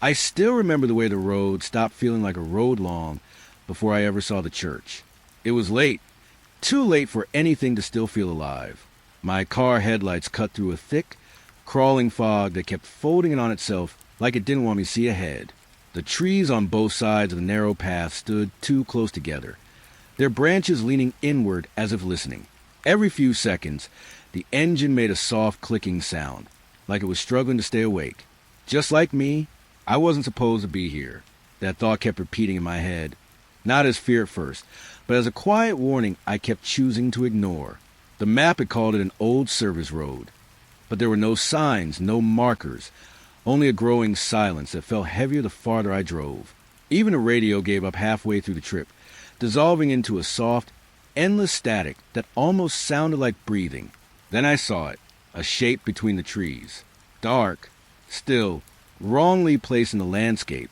I still remember the way the road stopped feeling like a road long before I ever saw the church. It was late, too late for anything to still feel alive. My car headlights cut through a thick, crawling fog that kept folding in on itself like it didn't want me to see ahead. The trees on both sides of the narrow path stood too close together, their branches leaning inward as if listening. Every few seconds, the engine made a soft clicking sound, like it was struggling to stay awake. Just like me, I wasn't supposed to be here. That thought kept repeating in my head. Not as fear at first, but as a quiet warning I kept choosing to ignore. The map had called it an old service road, but there were no signs, no markers, only a growing silence that felt heavier the farther I drove. Even the radio gave up halfway through the trip, dissolving into a soft, endless static that almost sounded like breathing. Then I saw it, a shape between the trees. Dark, still, wrongly placed in the landscape,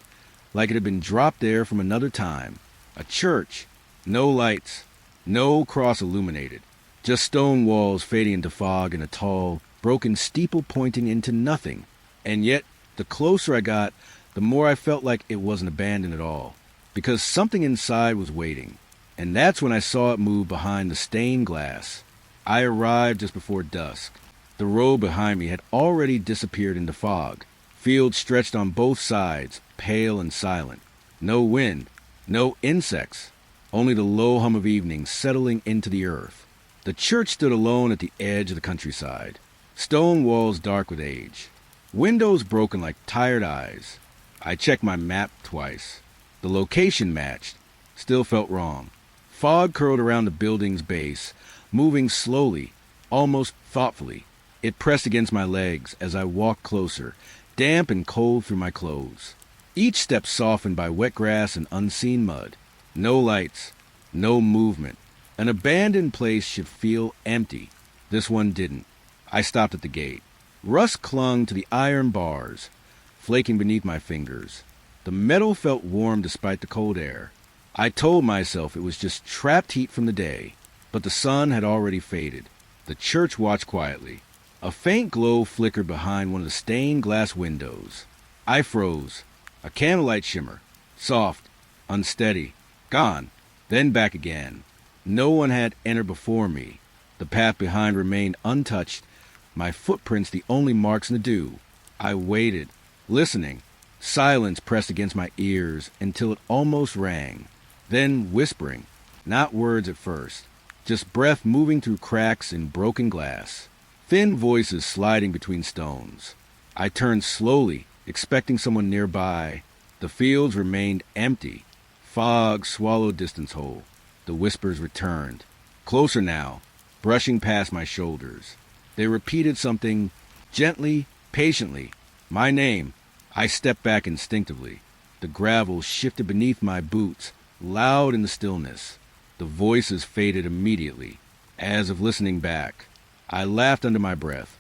like it had been dropped there from another time. A church, no lights, no cross illuminated, just stone walls fading into fog and a tall, broken steeple pointing into nothing. And yet, the closer I got, the more I felt like it wasn't abandoned at all, because something inside was waiting. And that's when I saw it move behind the stained glass. I arrived just before dusk. The road behind me had already disappeared into fog. Fields stretched on both sides, pale and silent. No wind, no insects, only the low hum of evening settling into the earth. The church stood alone at the edge of the countryside, stone walls dark with age, windows broken like tired eyes. I checked my map twice. The location matched, still felt wrong. Fog curled around the building's base, moving slowly, almost thoughtfully. It pressed against my legs as I walked closer, damp and cold through my clothes. Each step softened by wet grass and unseen mud. No lights, no movement. An abandoned place should feel empty. This one didn't. I stopped at the gate. Rust clung to the iron bars, flaking beneath my fingers. The metal felt warm despite the cold air. I told myself it was just trapped heat from the day, but the sun had already faded. The church watched quietly. A faint glow flickered behind one of the stained glass windows. I froze. A candlelight shimmer, soft, unsteady, gone, then back again. No one had entered before me. The path behind remained untouched, my footprints the only marks in the dew. I waited, listening. Silence pressed against my ears until it almost rang. Then whispering, not words at first, just breath moving through cracks in broken glass. Thin voices sliding between stones. I turned slowly, expecting someone nearby. The fields remained empty. Fog swallowed distance whole. The whispers returned. Closer now, brushing past my shoulders. They repeated something, gently, patiently. My name. I stepped back instinctively. The gravel shifted beneath my boots, loud in the stillness. The voices faded immediately, as if listening back. I laughed under my breath.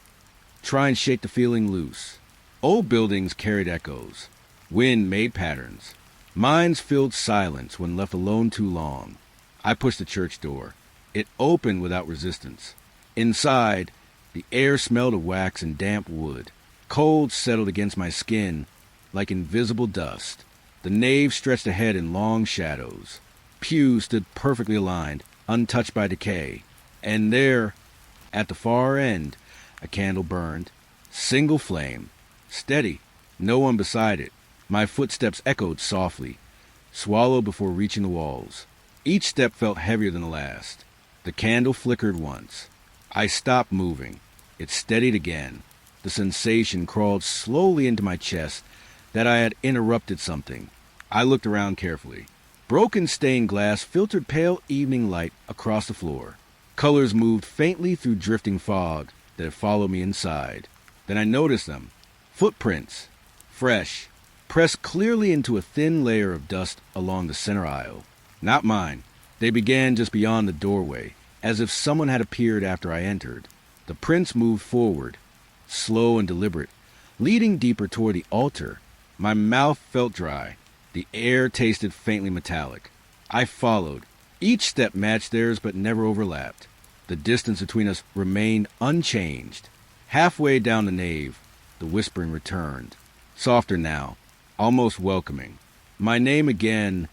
Try and shake the feeling loose. Old buildings carried echoes. Wind made patterns. Minds filled silence when left alone too long. I pushed the church door. It opened without resistance. Inside, the air smelled of wax and damp wood. Cold settled against my skin like invisible dust. The nave stretched ahead in long shadows. Pews stood perfectly aligned, untouched by decay. And there, at the far end, a candle burned. Single flame. Steady. No one beside it. My footsteps echoed softly, swallowed before reaching the walls. Each step felt heavier than the last. The candle flickered once. I stopped moving. It steadied again. The sensation crawled slowly into my chest that I had interrupted something. I looked around carefully. Broken stained glass filtered pale evening light across the floor. Colors moved faintly through drifting fog that had followed me inside. Then I noticed them. Footprints. Fresh. Pressed clearly into a thin layer of dust along the center aisle. Not mine. They began just beyond the doorway, as if someone had appeared after I entered. The prints moved forward, slow and deliberate, leading deeper toward the altar. My mouth felt dry. The air tasted faintly metallic. I followed. Each step matched theirs but never overlapped. The distance between us remained unchanged. Halfway down the nave, the whispering returned. Softer now, almost welcoming. My name again,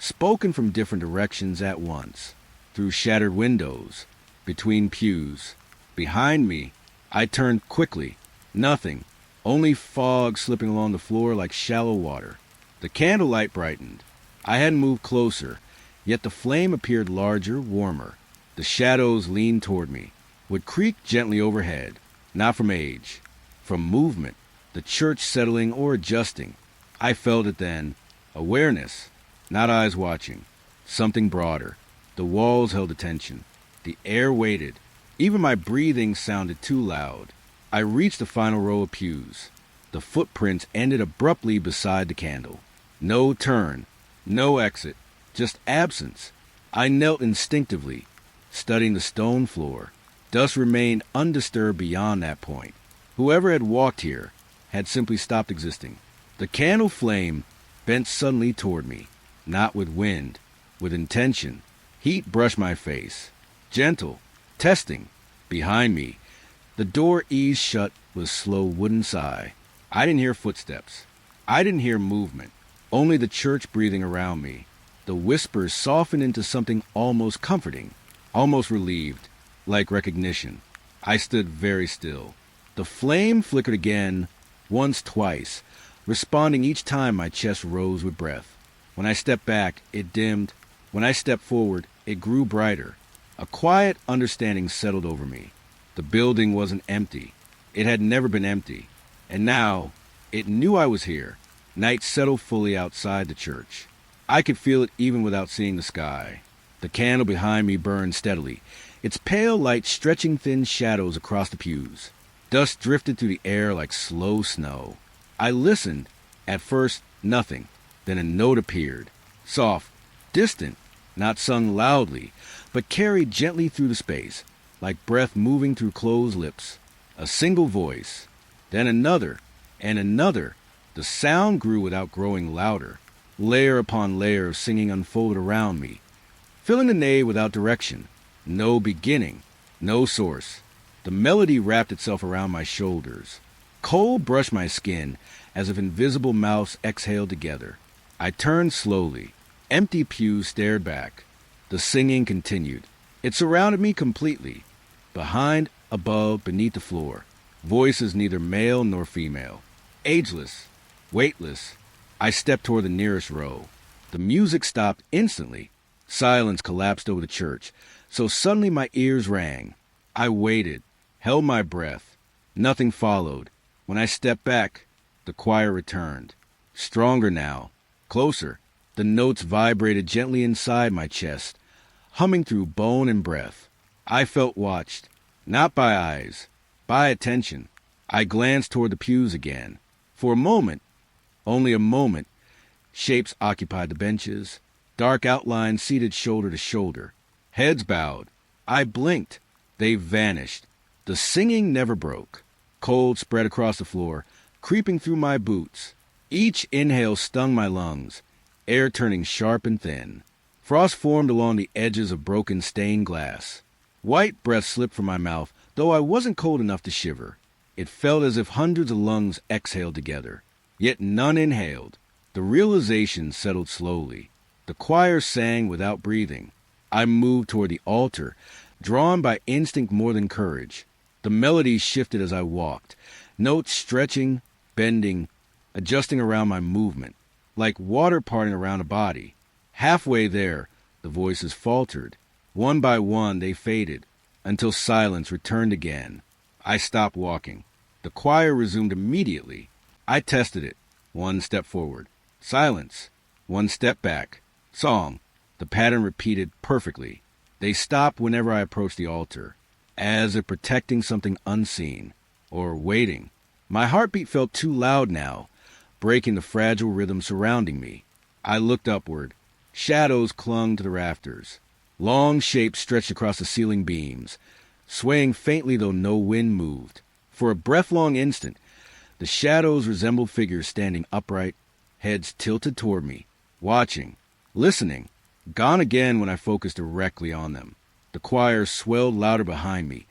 spoken from different directions at once, through shattered windows, between pews. Behind me, I turned quickly. Nothing, only fog slipping along the floor like shallow water. The candlelight brightened. I hadn't moved closer, yet the flame appeared larger, warmer. The shadows leaned toward me, would creak gently overhead, not from age, from movement, the church settling or adjusting. I felt it then. Awareness, not eyes watching. Something broader. The walls held attention. The air waited. Even my breathing sounded too loud. I reached the final row of pews. The footprints ended abruptly beside the candle. No turn, no exit, just absence. I knelt instinctively, studying the stone floor. Dust remained undisturbed beyond that point. Whoever had walked here had simply stopped existing. The candle flame bent suddenly toward me, not with wind, with intention. Heat brushed my face. Gentle, testing. Behind me, the door eased shut with a slow wooden sigh. I didn't hear footsteps. I didn't hear movement. Only the church breathing around me. The whispers softened into something almost comforting, almost relieved, like recognition. I stood very still. The flame flickered again, once, twice, responding each time my chest rose with breath. When I stepped back, it dimmed. When I stepped forward, it grew brighter. A quiet understanding settled over me. The building wasn't empty. It had never been empty. And now, it knew I was here. Night settled fully outside the church. I could feel it even without seeing the sky. The candle behind me burned steadily, its pale light stretching thin shadows across the pews. Dust drifted through the air like slow snow. I listened. At first, nothing. Then a note appeared. Soft, distant, not sung loudly, but carried gently through the space, like breath moving through closed lips. A single voice. Then another, and another. The sound grew without growing louder. Layer upon layer of singing unfolded around me, filling the nave without direction. No beginning, no source. The melody wrapped itself around my shoulders. Cold brushed my skin as if invisible mouths exhaled together. I turned slowly. Empty pews stared back. The singing continued. It surrounded me completely. Behind, above, beneath the floor. Voices neither male nor female. Ageless, weightless. I stepped toward the nearest row. The music stopped instantly. Silence collapsed over the church, so suddenly my ears rang. I waited, held my breath. Nothing followed. When I stepped back, the choir returned. Stronger now, closer. The notes vibrated gently inside my chest, humming through bone and breath. I felt watched, not by eyes, by attention. I glanced toward the pews again. For a moment, only a moment, shapes occupied the benches, dark outlines seated shoulder to shoulder, heads bowed. I blinked. They vanished. The singing never broke. Cold spread across the floor, creeping through my boots. Each inhale stung my lungs, air turning sharp and thin. Frost formed along the edges of broken stained glass. White breath slipped from my mouth, though I wasn't cold enough to shiver. It felt as if hundreds of lungs exhaled together, yet none inhaled. The realization settled slowly. The choir sang without breathing. I moved toward the altar, drawn by instinct more than courage. The melody shifted as I walked, notes stretching, bending, adjusting around my movement, like water parting around a body. Halfway there, the voices faltered. One by one, they faded, until silence returned again. I stopped walking. The choir resumed immediately. I tested it. One step forward. Silence. One step back. Song. The pattern repeated perfectly. They stopped whenever I approached the altar, as if protecting something unseen, or waiting. My heartbeat felt too loud now, breaking the fragile rhythm surrounding me. I looked upward. Shadows clung to the rafters. Long shapes stretched across the ceiling beams, swaying faintly though no wind moved. For a breath-long instant, the shadows resembled figures standing upright, heads tilted toward me, watching, listening. Gone again when I focused directly on them. The choir swelled louder behind me,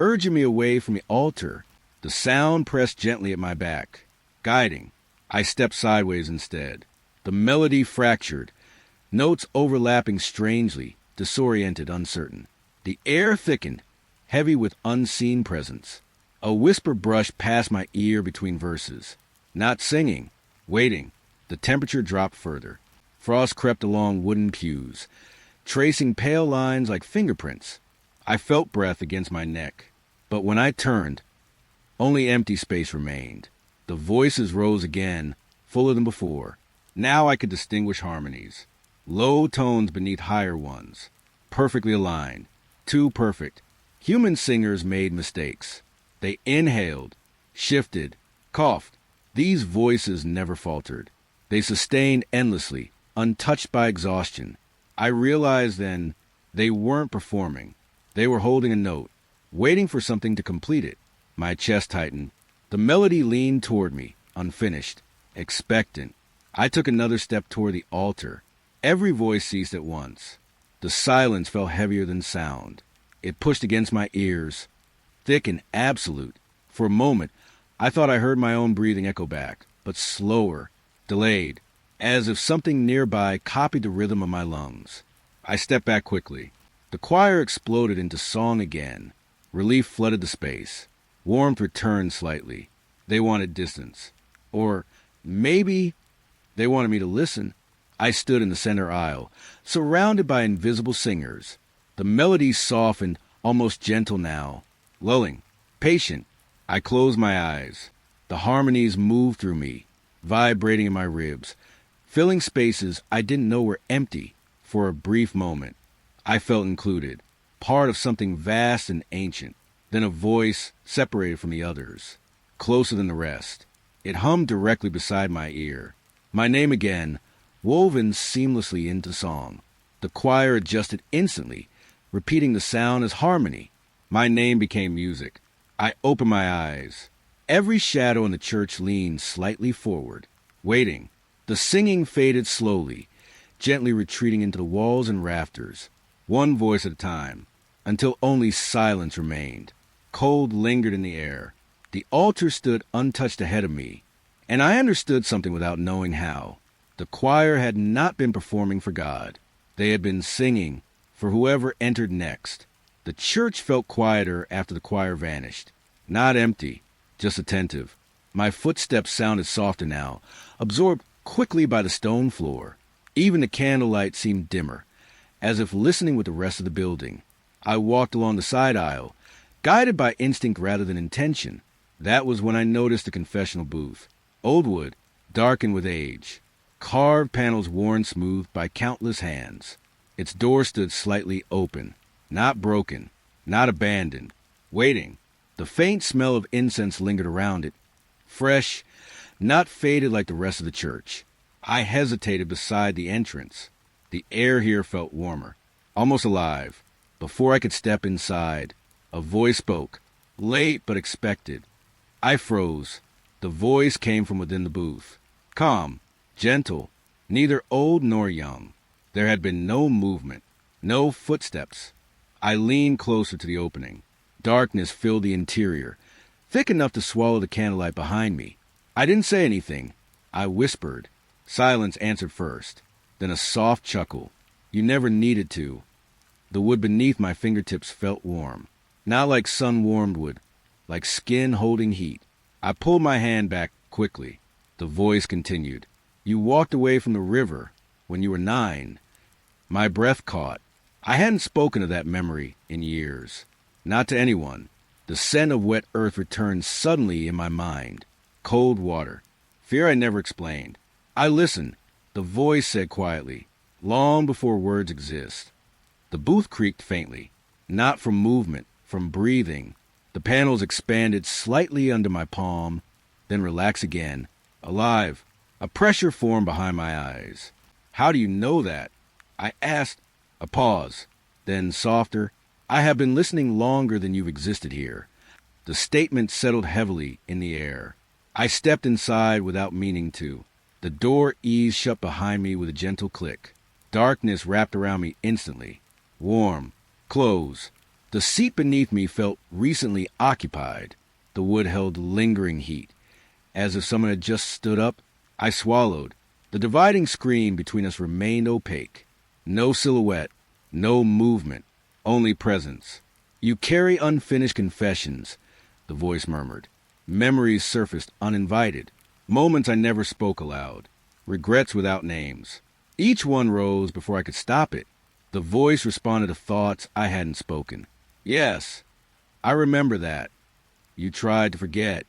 urging me away from the altar. The sound pressed gently at my back, guiding. I stepped sideways instead. The melody fractured, notes overlapping strangely, disoriented, uncertain. The air thickened, heavy with unseen presence. A whisper brushed past my ear between verses. Not singing, waiting. The temperature dropped further. Frost crept along wooden pews, tracing pale lines like fingerprints. I felt breath against my neck. But when I turned, only empty space remained. The voices rose again, fuller than before. Now I could distinguish harmonies. Low tones beneath higher ones. Perfectly aligned. Too perfect. Human singers made mistakes. They inhaled, shifted, coughed. These voices never faltered. They sustained endlessly, untouched by exhaustion. I realized then they weren't performing. They were holding a note, waiting for something to complete it. My chest tightened. The melody leaned toward me, unfinished, expectant. I took another step toward the altar. Every voice ceased at once. The silence felt heavier than sound. It pushed against my ears, thick and absolute. For a moment, I thought I heard my own breathing echo back, but slower, delayed, as if something nearby copied the rhythm of my lungs. I stepped back quickly. The choir exploded into song again. Relief flooded the space. Warmth returned slightly. They wanted distance. Or maybe they wanted me to listen. I stood in the center aisle, surrounded by invisible singers. The melody softened, almost gentle now, lulling, patient. I closed my eyes. The harmonies moved through me, vibrating in my ribs, filling spaces I didn't know were empty. For a brief moment, I felt included, part of something vast and ancient. Then a voice separated from the others, closer than the rest. It hummed directly beside my ear. My name again, woven seamlessly into song. The choir adjusted instantly, repeating the sound as harmony. My name became music. I opened my eyes. Every shadow in the church leaned slightly forward, waiting. The singing faded slowly, gently retreating into the walls and rafters, one voice at a time, until only silence remained. Cold lingered in the air. The altar stood untouched ahead of me, and I understood something without knowing how. The choir had not been performing for God. They had been singing for whoever entered next. The church felt quieter after the choir vanished. Not empty, just attentive. My footsteps sounded softer now, absorbed quickly by the stone floor. Even the candlelight seemed dimmer, as if listening with the rest of the building. I walked along the side aisle, guided by instinct rather than intention. That was when I noticed the confessional booth. Old wood, darkened with age. Carved panels worn smooth by countless hands. Its door stood slightly open, not broken, not abandoned, waiting. The faint smell of incense lingered around it, fresh, not faded like the rest of the church. I hesitated beside the entrance. The air here felt warmer, almost alive. Before I could step inside, a voice spoke, late but expected. I froze. The voice came from within the booth, calm, gentle, neither old nor young. There had been no movement, no footsteps. I leaned closer to the opening. Darkness filled the interior, thick enough to swallow the candlelight behind me. I didn't say anything. I whispered. Silence answered first, then a soft chuckle. You never needed to. The wood beneath my fingertips felt warm, not like sun-warmed wood, like skin holding heat. I pulled my hand back quickly. The voice continued. You walked away from the river when you were 9. My breath caught. I hadn't spoken of that memory in years. Not to anyone. The scent of wet earth returned suddenly in my mind. Cold water. Fear I never explained. I listened. The voice said quietly, long before words exist. The booth creaked faintly, not from movement, from breathing. The panels expanded slightly under my palm, then relaxed again. Alive. A pressure formed behind my eyes. How do you know that? I asked. A pause. Then softer. I have been listening longer than you've existed here. The statement settled heavily in the air. I stepped inside without meaning to. The door eased shut behind me with a gentle click. Darkness wrapped around me instantly. Warm. Close. The seat beneath me felt recently occupied. The wood held lingering heat, as if someone had just stood up I swallowed. The dividing screen between us remained opaque. No silhouette, no movement, only presence. You carry unfinished confessions, the voice murmured. Memories surfaced uninvited. Moments I never spoke aloud. Regrets without names. Each one rose before I could stop it. The voice responded to thoughts I hadn't spoken. Yes, I remember that. You tried to forget.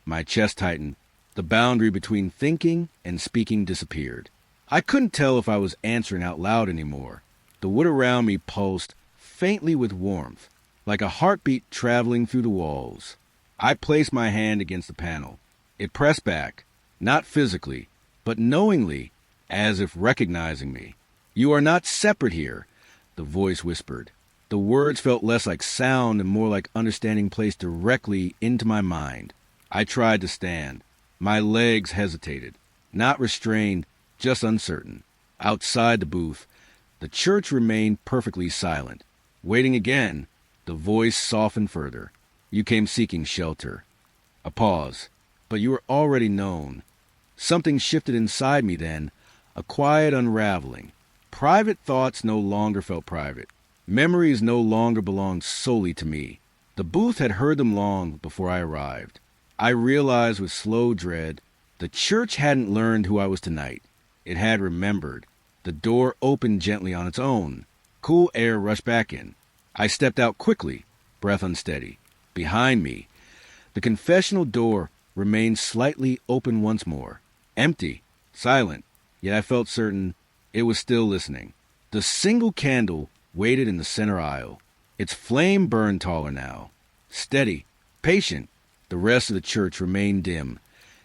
My chest tightened. The boundary between thinking and speaking disappeared. I couldn't tell if I was answering out loud anymore. The wood around me pulsed faintly with warmth, like a heartbeat traveling through the walls. I placed my hand against the panel. It pressed back, not physically, but knowingly, as if recognizing me. You are not separate here, the voice whispered. The words felt less like sound and more like understanding placed directly into my mind. I tried to stand. My legs hesitated, not restrained, just uncertain. Outside the booth, the church remained perfectly silent. Waiting again, the voice softened further. You came seeking shelter. A pause, but you were already known. Something shifted inside me then, a quiet unraveling. Private thoughts no longer felt private. Memories no longer belonged solely to me. The booth had heard them long before I arrived. I realized with slow dread, the church hadn't learned who I was tonight. It had remembered. The door opened gently on its own. Cool air rushed back in. I stepped out quickly, breath unsteady. Behind me, the confessional door remained slightly open once more. Empty, silent, yet I felt certain it was still listening. The single candle waited in the center aisle. Its flame burned taller now. Steady, patient. The rest of the church remained dim,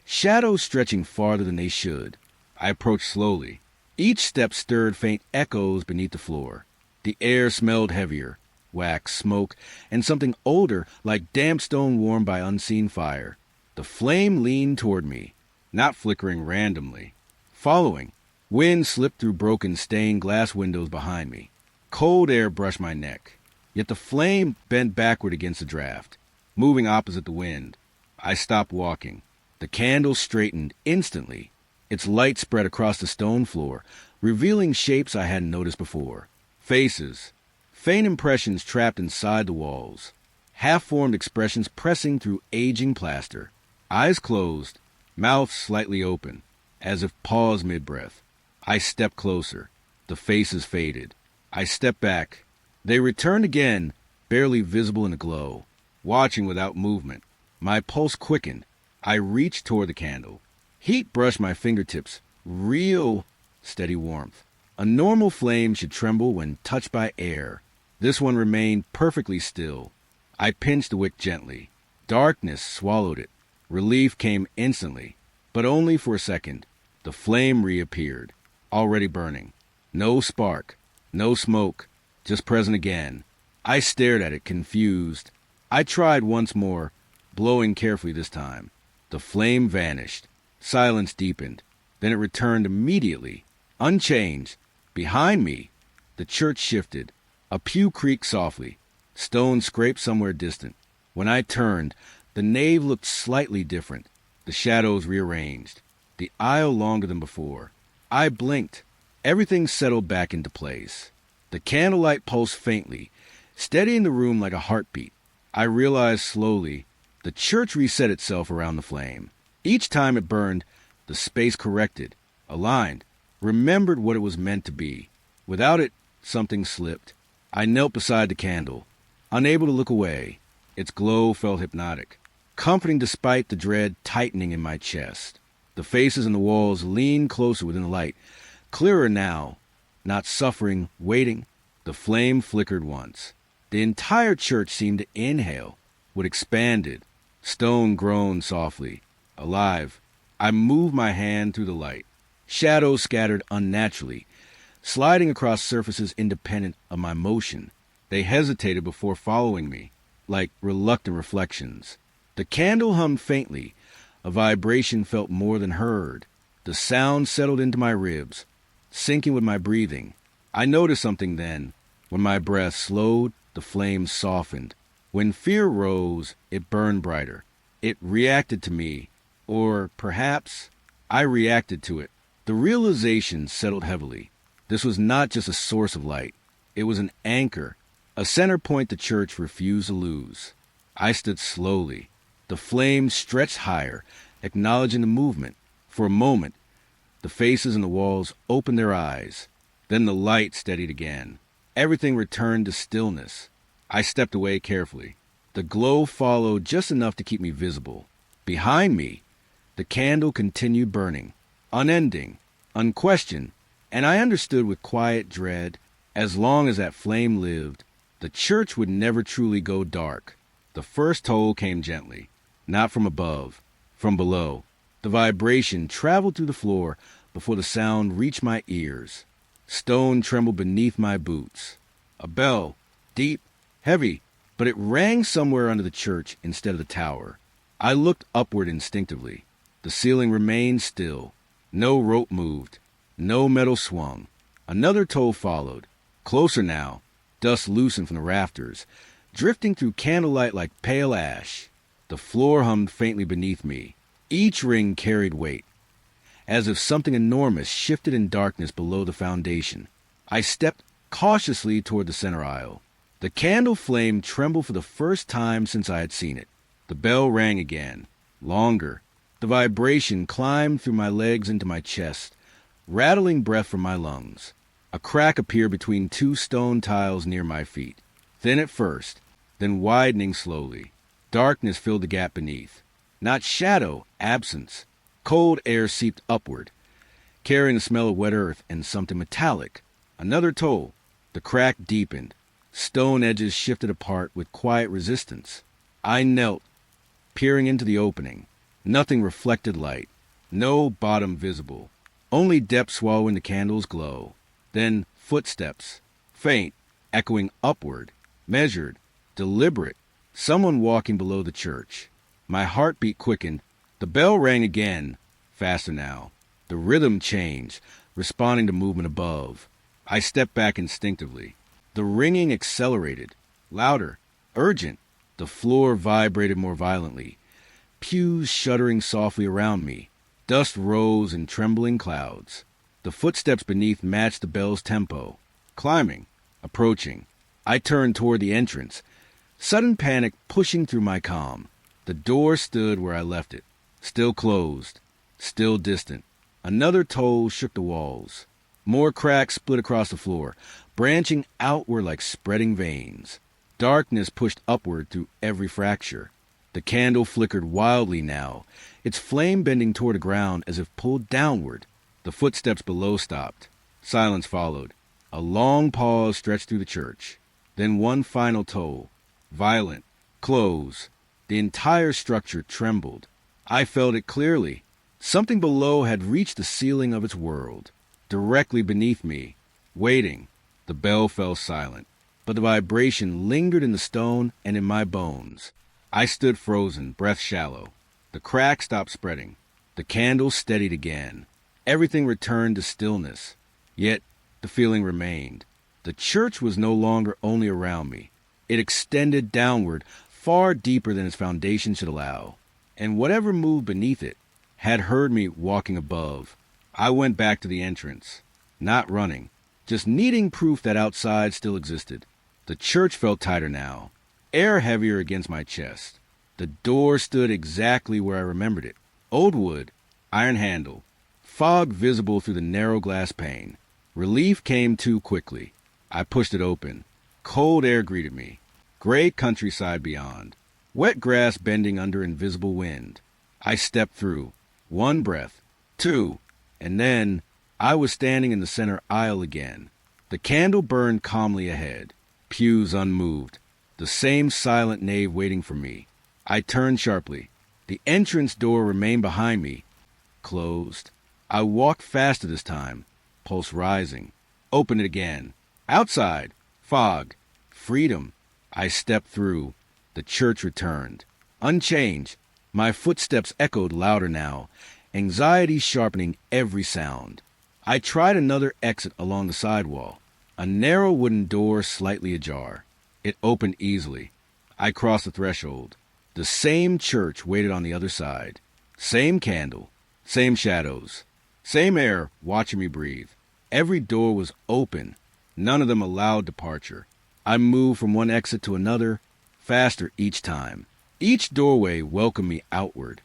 shadows stretching farther than they should. I approached slowly. Each step stirred faint echoes beneath the floor. The air smelled heavier, wax, smoke, and something older like damp stone warmed by unseen fire. The flame leaned toward me, not flickering randomly. Following, wind slipped through broken stained glass windows behind me. Cold air brushed my neck, yet the flame bent backward against the draft, moving opposite the wind. I stopped walking. The candle straightened instantly. Its light spread across the stone floor, revealing shapes I hadn't noticed before. Faces, faint impressions trapped inside the walls, half-formed expressions pressing through aging plaster. Eyes closed, mouth slightly open, as if paused mid-breath. I stepped closer. The faces faded. I stepped back. They returned again, barely visible in the glow, watching without movement. My pulse quickened. I reached toward the candle. Heat brushed my fingertips. Real, steady warmth. A normal flame should tremble when touched by air. This one remained perfectly still. I pinched the wick gently. Darkness swallowed it. Relief came instantly, but only for a second. The flame reappeared, already burning. No spark, no smoke, just present again. I stared at it, confused. I tried once more, blowing carefully this time. The flame vanished. Silence deepened. Then it returned immediately, unchanged. Behind me, the church shifted. A pew creaked softly. Stone scraped somewhere distant. When I turned, the nave looked slightly different. The shadows rearranged. The aisle longer than before. I blinked. Everything settled back into place. The candlelight pulsed faintly, steadying the room like a heartbeat. I realized slowly the church reset itself around the flame. Each time it burned, the space corrected, aligned, remembered what it was meant to be. Without it, something slipped. I knelt beside the candle, unable to look away. Its glow felt hypnotic, comforting despite the dread tightening in my chest. The faces in the walls leaned closer within the light, clearer now, not suffering, waiting. The flame flickered once. The entire church seemed to inhale, would expanded. Stone groaned softly. Alive. I moved my hand through the light. Shadows scattered unnaturally, sliding across surfaces independent of my motion. They hesitated before following me, like reluctant reflections. The candle hummed faintly. A vibration felt more than heard. The sound settled into my ribs, syncing with my breathing. I noticed something then. When my breath slowed, the flame softened. When fear rose, it burned brighter. It reacted to me. Or perhaps I reacted to it. The realization settled heavily. This was not just a source of light. It was an anchor, a center point the church refused to lose. I stood slowly. The flame stretched higher, acknowledging the movement. For a moment, the faces in the walls opened their eyes. Then the light steadied again. Everything returned to stillness. I stepped away carefully. The glow followed just enough to keep me visible. Behind me, the candle continued burning, unending, unquestioned, and I understood with quiet dread, as long as that flame lived, the church would never truly go dark. The first toll came gently, not from above, from below. The vibration traveled through the floor before the sound reached my ears. Stone trembled beneath my boots. A bell, deep, heavy, but it rang somewhere under the church instead of the tower. I looked upward instinctively. The ceiling remained still. No rope moved. No metal swung. Another toll followed. Closer now. Dust loosened from the rafters, drifting through candlelight like pale ash. The floor hummed faintly beneath me. Each ring carried weight, as if something enormous shifted in darkness below the foundation. I stepped cautiously toward the center aisle. The candle flame trembled for the first time since I had seen it. The bell rang again, longer. The vibration climbed through my legs into my chest, rattling breath from my lungs. A crack appeared between two stone tiles near my feet, thin at first, then widening slowly. Darkness filled the gap beneath. Not shadow, absence. Cold air seeped upward, carrying the smell of wet earth and something metallic. Another toll. The crack deepened. Stone edges shifted apart with quiet resistance. I knelt, peering into the opening. Nothing reflected light. No bottom visible. Only depth swallowing the candle's glow. Then footsteps. Faint, echoing upward. Measured, deliberate. Someone walking below the church. My heartbeat quickened. The bell rang again, faster now. The rhythm changed, responding to movement above. I stepped back instinctively. The ringing accelerated, louder, urgent. The floor vibrated more violently, pews shuddering softly around me. Dust rose in trembling clouds. The footsteps beneath matched the bell's tempo, climbing, approaching. I turned toward the entrance, sudden panic pushing through my calm. The door stood where I left it, still closed, still distant. Another toll shook the walls. More cracks split across the floor, branching outward like spreading veins. Darkness pushed upward through every fracture. The candle flickered wildly now, its flame bending toward the ground as if pulled downward. The footsteps below stopped. Silence followed. A long pause stretched through the church. Then one final toll. Violent. Close. The entire structure trembled. I felt it clearly. Something below had reached the ceiling of its world. Directly beneath me, waiting. The bell fell silent, but the vibration lingered in the stone and in my bones. I stood frozen, breath shallow. The crack stopped spreading. The candle steadied again. Everything returned to stillness. Yet the feeling remained. The church was no longer only around me. It extended downward, far deeper than its foundation should allow. And whatever moved beneath it had heard me walking above. I went back to the entrance, not running, just needing proof that outside still existed. The church felt tighter now, air heavier against my chest. The door stood exactly where I remembered it. Old wood, iron handle, fog visible through the narrow glass pane. Relief came too quickly. I pushed it open. Cold air greeted me. Gray countryside beyond. Wet grass bending under invisible wind. I stepped through. One breath. Two. And then I was standing in the center aisle again. The candle burned calmly ahead. Pews unmoved. The same silent nave waiting for me. I turned sharply. The entrance door remained behind me. Closed. I walked faster this time. Pulse rising. Opened it again. Outside. Fog. Freedom. I stepped through. The church returned. Unchanged. My footsteps echoed louder now, anxiety sharpening every sound. I tried another exit along the sidewall. A narrow wooden door slightly ajar. It opened easily. I crossed the threshold. The same church waited on the other side. Same candle. Same shadows. Same air watching me breathe. Every door was open. None of them allowed departure. I moved from one exit to another, faster each time. Each doorway welcomed me outward,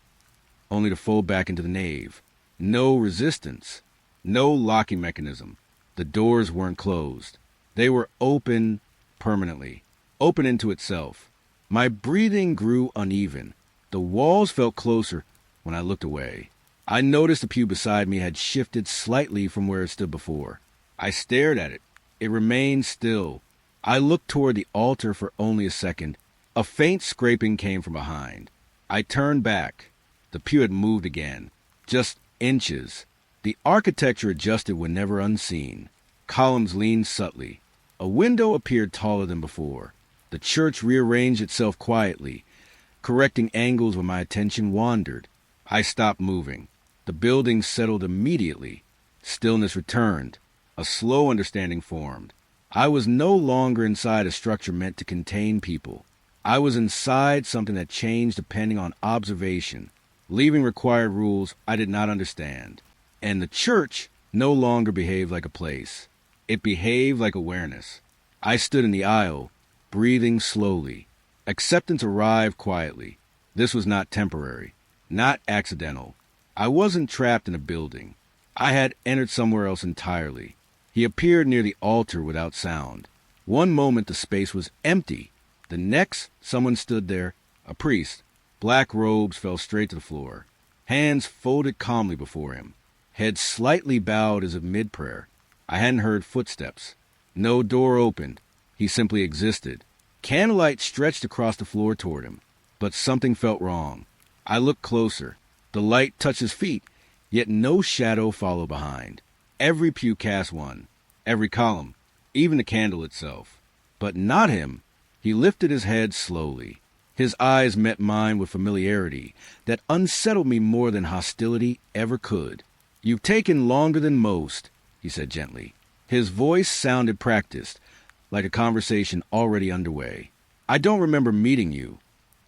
only to fold back into the nave. No resistance. No locking mechanism. The doors weren't closed. They were open permanently. Open into itself. My breathing grew uneven. The walls felt closer when I looked away. I noticed the pew beside me had shifted slightly from where it stood before. I stared at it. It remained still. I looked toward the altar for only a second. A faint scraping came from behind. I turned back. The pew had moved again. Just inches. The architecture adjusted whenever unseen. Columns leaned subtly. A window appeared taller than before. The church rearranged itself quietly, correcting angles when my attention wandered. I stopped moving. The building settled immediately. Stillness returned. A slow understanding formed. I was no longer inside a structure meant to contain people. I was inside something that changed depending on observation, leaving required rules I did not understand. And the church no longer behaved like a place. It behaved like awareness. I stood in the aisle, breathing slowly. Acceptance arrived quietly. This was not temporary, not accidental. I wasn't trapped in a building. I had entered somewhere else entirely. He appeared near the altar without sound. One moment the space was empty. The next, someone stood there, a priest. Black robes fell straight to the floor. Hands folded calmly before him. Head slightly bowed as if mid-prayer. I hadn't heard footsteps. No door opened. He simply existed. Candlelight stretched across the floor toward him. But something felt wrong. I looked closer. The light touched his feet, yet no shadow followed behind. Every pew cast one. Every column. Even the candle itself. But not him. He lifted his head slowly. His eyes met mine with familiarity that unsettled me more than hostility ever could. "You've taken longer than most," he said gently. His voice sounded practiced, like a conversation already underway. "I don't remember meeting you."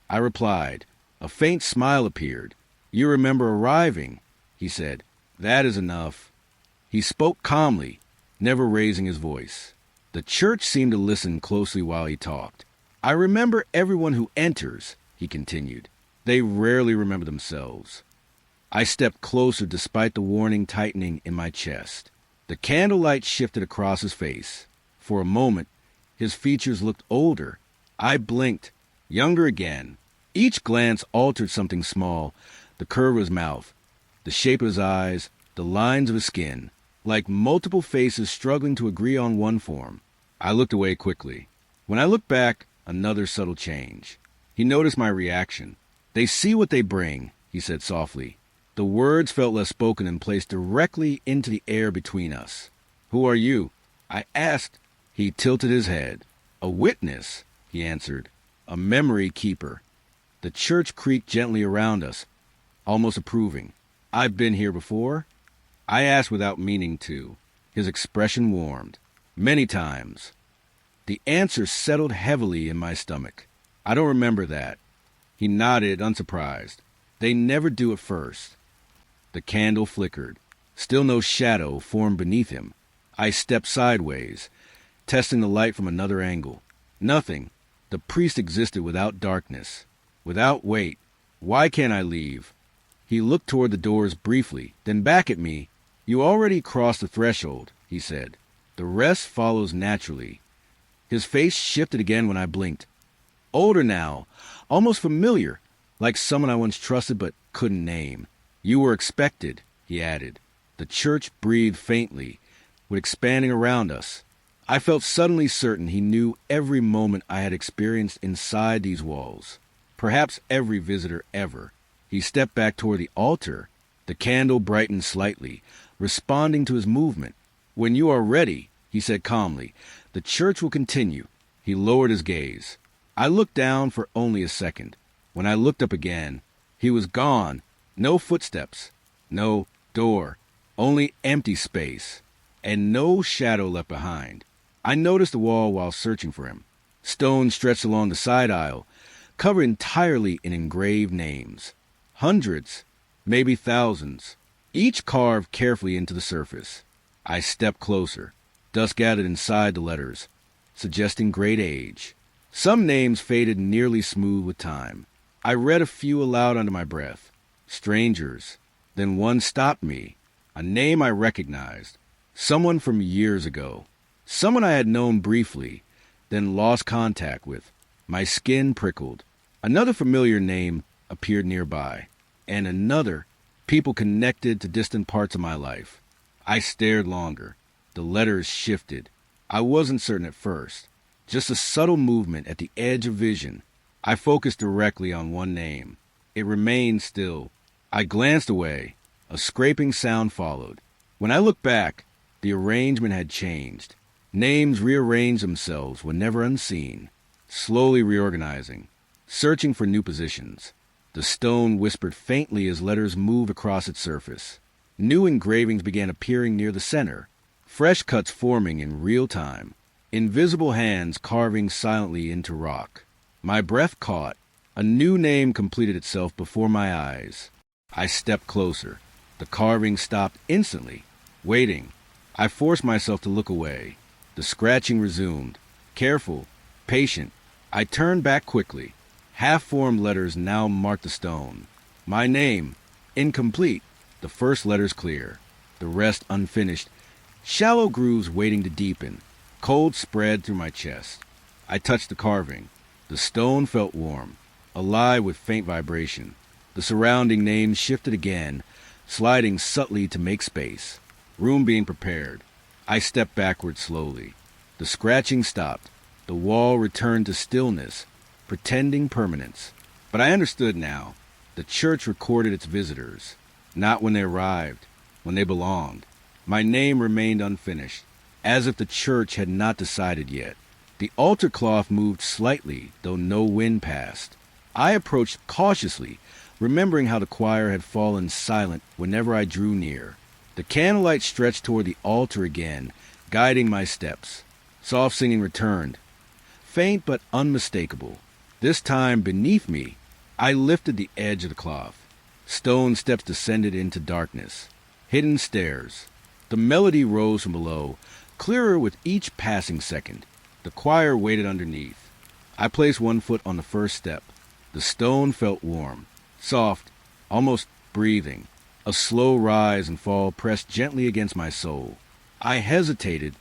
I replied. A faint smile appeared. "You remember arriving," he said. "That is enough." He spoke calmly, never raising his voice. The church seemed to listen closely while he talked. "I remember everyone who enters," he continued. "They rarely remember themselves." I stepped closer despite the warning tightening in my chest. The candlelight shifted across his face. For a moment, his features looked older. I blinked, younger again. Each glance altered something small, the curve of his mouth, the shape of his eyes, the lines of his skin, like multiple faces struggling to agree on one form. I looked away quickly. When I looked back, another subtle change. He noticed my reaction. "They see what they bring," he said softly. The words felt less spoken and placed directly into the air between us. "Who are you?" I asked. He tilted his head. "A witness," he answered. "A memory keeper." The church creaked gently around us, almost approving. "I've been here before?" I asked without meaning to. His expression warmed. "Many times." The answer settled heavily in my stomach. "I don't remember that." He nodded, unsurprised. "They never do at first." The candle flickered. Still no shadow formed beneath him. I stepped sideways, testing the light from another angle. Nothing. The priest existed without darkness, without weight. "Why can't I leave?" He looked toward the doors briefly, then back at me. "You already crossed the threshold," he said. "The rest follows naturally." His face shifted again when I blinked. Older now, almost familiar, like someone I once trusted but couldn't name. "You were expected," he added. The church breathed faintly, with expanding around us. I felt suddenly certain he knew every moment I had experienced inside these walls. Perhaps every visitor ever. He stepped back toward the altar. The candle brightened slightly, responding to his movement. "When you are ready," he said calmly, "the church will continue." He lowered his gaze. I looked down for only a second. When I looked up again, he was gone. No footsteps, no door, only empty space, and no shadow left behind. I noticed the wall while searching for him. Stones stretched along the side aisle, covered entirely in engraved names. Hundreds, maybe thousands. each carved carefully into the surface. I stepped closer. Dust gathered inside the letters, suggesting great age. Some names faded nearly smooth with time. I read a few aloud under my breath. Strangers. Then one stopped me. A name I recognized. Someone from years ago. Someone I had known briefly, then lost contact with. My skin prickled. Another familiar name appeared nearby. And another, people connected to distant parts of my life. I stared longer. The letters shifted. I wasn't certain at first. Just a subtle movement at the edge of vision. I focused directly on one name. It remained still. I glanced away. A scraping sound followed. When I looked back, the arrangement had changed. Names rearranged themselves whenever unseen, slowly reorganizing, searching for new positions. The stone whispered faintly as letters moved across its surface. New engravings began appearing near the center, fresh cuts forming in real time, invisible hands carving silently into rock. My breath caught. A new name completed itself before my eyes. I stepped closer. The carving stopped instantly. Waiting, I forced myself to look away. The scratching resumed. Careful, patient. I turned back quickly. Half-formed letters now marked the stone. My name, incomplete. The first letters clear. The rest unfinished. Shallow grooves waiting to deepen. Cold spread through my chest. I touched the carving. The stone felt warm, alive with faint vibration. The surrounding names shifted again, sliding subtly to make space. Room being prepared. I stepped backward slowly. The scratching stopped. The wall returned to stillness, pretending permanence. But I understood now. The church recorded its visitors, not when they arrived, when they belonged. My name remained unfinished, as if the church had not decided yet. The altar cloth moved slightly, though no wind passed. I approached cautiously, remembering how the choir had fallen silent whenever I drew near. The candlelight stretched toward the altar again, guiding my steps. Soft singing returned, faint but unmistakable. This time, beneath me, I lifted the edge of the cloth. Stone steps descended into darkness. Hidden stairs. The melody rose from below, clearer with each passing second. The choir waited underneath. I placed one foot on the first step. The stone felt warm, soft, almost breathing. A slow rise and fall pressed gently against my soul. I hesitated,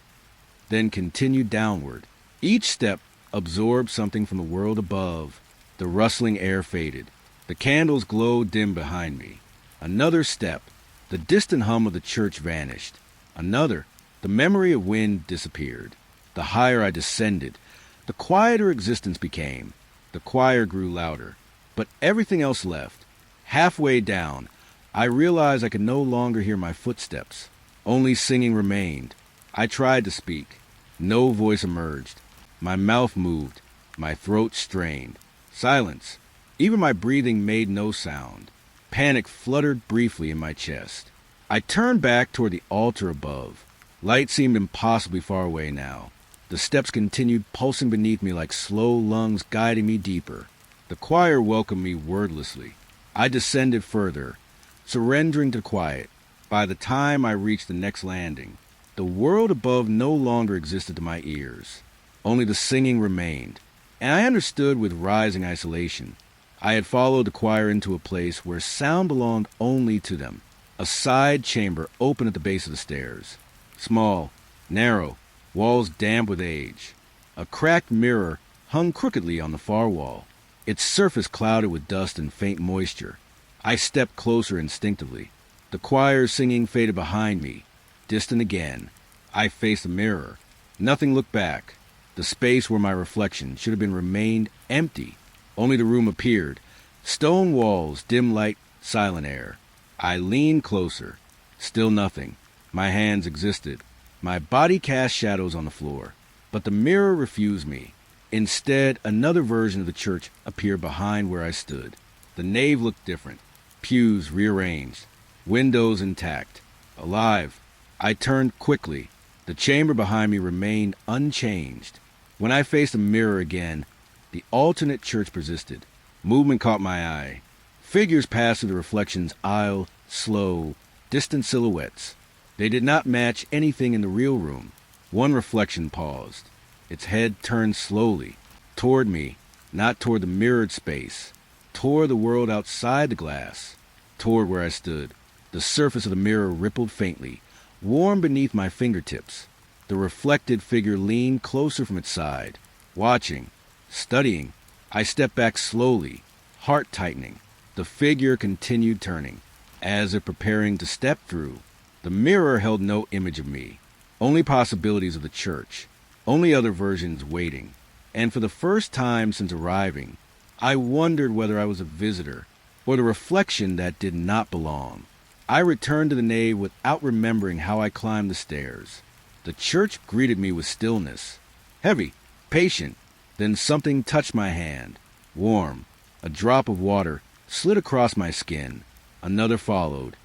then continued downward. Each step absorbed something from the world above. The rustling air faded. The candles glowed dim behind me. Another step. The distant hum of the church vanished. Another. The memory of wind disappeared. The higher I descended, the quieter existence became. The choir grew louder, but everything else left. Halfway down, I realized I could no longer hear my footsteps. Only singing remained. I tried to speak. No voice emerged. My mouth moved. My throat strained. Silence. Even my breathing made no sound. Panic fluttered briefly in my chest. I turned back toward the altar above. Light seemed impossibly far away now. The steps continued pulsing beneath me like slow lungs guiding me deeper. The choir welcomed me wordlessly. I descended further, surrendering to quiet. By the time I reached the next landing, the world above no longer existed to my ears. Only the singing remained, and I understood with rising isolation. I had followed the choir into a place where sound belonged only to them. A side chamber opened at the base of the stairs. Small, narrow, walls damp with age. A cracked mirror hung crookedly on the far wall, its surface clouded with dust and faint moisture. I stepped closer instinctively. The choir's singing faded behind me, distant again. I faced the mirror. Nothing looked back. The space where my reflection should have been remained empty. Only the room appeared. Stone walls, dim light, silent air. I leaned closer. Still nothing. My hands existed. My body cast shadows on the floor. But the mirror refused me. Instead, another version of the church appeared behind where I stood. The nave looked different. Pews rearranged. Windows intact. Alive. I turned quickly. The chamber behind me remained unchanged. When I faced the mirror again, the alternate church persisted. Movement caught my eye. Figures passed through the reflection's aisle, slow, distant silhouettes. They did not match anything in the real room. One reflection paused. Its head turned slowly, toward me, not toward the mirrored space, toward the world outside the glass, toward where I stood. The surface of the mirror rippled faintly, warm beneath my fingertips. The reflected figure leaned closer from its side, watching, studying. I stepped back slowly, heart tightening. The figure continued turning, as if preparing to step through. The mirror held no image of me, only possibilities of the church, only other versions waiting. And for the first time since arriving, I wondered whether I was a visitor or the reflection that did not belong. I returned to the nave without remembering how I climbed the stairs. The church greeted me with stillness, heavy, patient. Then something touched my hand, warm. A drop of water slid across my skin. Another followed,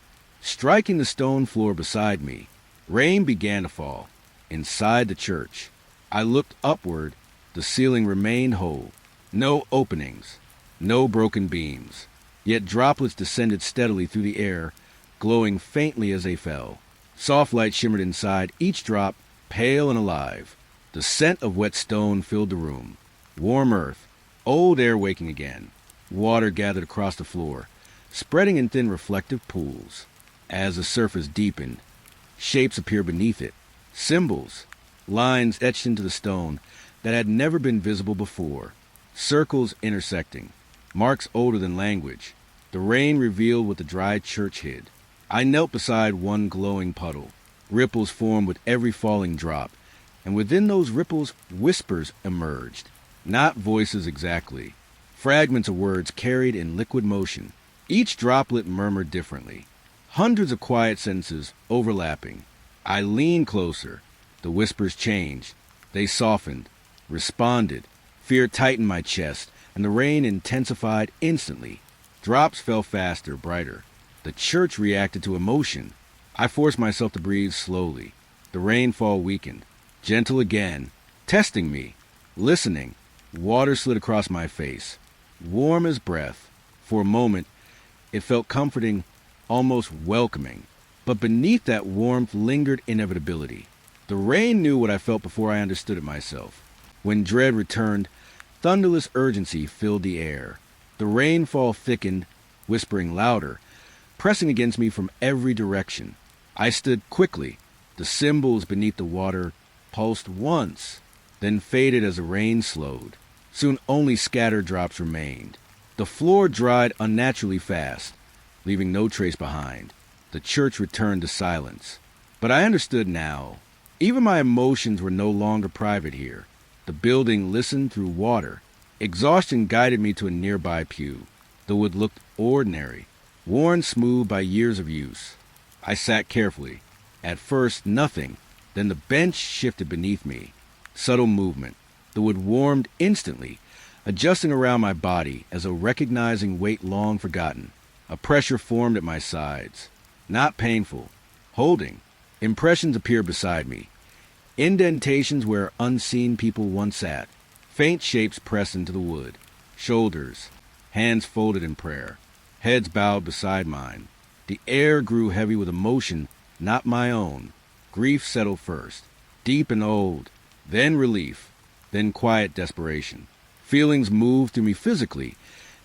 striking the stone floor beside me. Rain began to fall. Inside the church, I looked upward. The ceiling remained whole. No openings, no broken beams. Yet droplets descended steadily through the air, glowing faintly as they fell. Soft light shimmered inside, each drop pale and alive. The scent of wet stone filled the room. Warm earth, old air waking again. Water gathered across the floor, spreading in thin reflective pools. As the surface deepened, shapes appeared beneath it. Symbols, lines etched into the stone that had never been visible before. Circles intersecting, marks older than language. The rain revealed what the dry church hid. I knelt beside one glowing puddle. Ripples formed with every falling drop, and within those ripples whispers emerged. Not voices exactly, fragments of words carried in liquid motion. Each droplet murmured differently. Hundreds of quiet sentences overlapping. I leaned closer. The whispers changed. They softened, responded. Fear tightened my chest, and the rain intensified instantly. Drops fell faster, brighter. The church reacted to emotion. I forced myself to breathe slowly. The rainfall weakened, gentle again, testing me, listening. Water slid across my face, warm as breath. For a moment, it felt comforting, almost welcoming. But beneath that warmth lingered inevitability. The rain knew what I felt before I understood it myself. When dread returned, thunderless urgency filled the air. The rainfall thickened, whispering louder, pressing against me from every direction. I stood quickly. The symbols beneath the water pulsed once, then faded as the rain slowed. Soon only scattered drops remained. The floor dried unnaturally fast, leaving no trace behind. The church returned to silence. But I understood now. Even my emotions were no longer private here. The building listened through water. Exhaustion guided me to a nearby pew. The wood looked ordinary, worn smooth by years of use. I sat carefully. At first, nothing. Then the bench shifted beneath me. Subtle movement. The wood warmed instantly, adjusting around my body as though recognizing weight long forgotten. A pressure formed at my sides. Not painful. Holding. Impressions appeared beside me. Indentations where unseen people once sat. Faint shapes pressed into the wood. Shoulders. Hands folded in prayer. Heads bowed beside mine. The air grew heavy with emotion, not my own. Grief settled first. Deep and old. Then relief. Then quiet desperation. Feelings moved through me physically,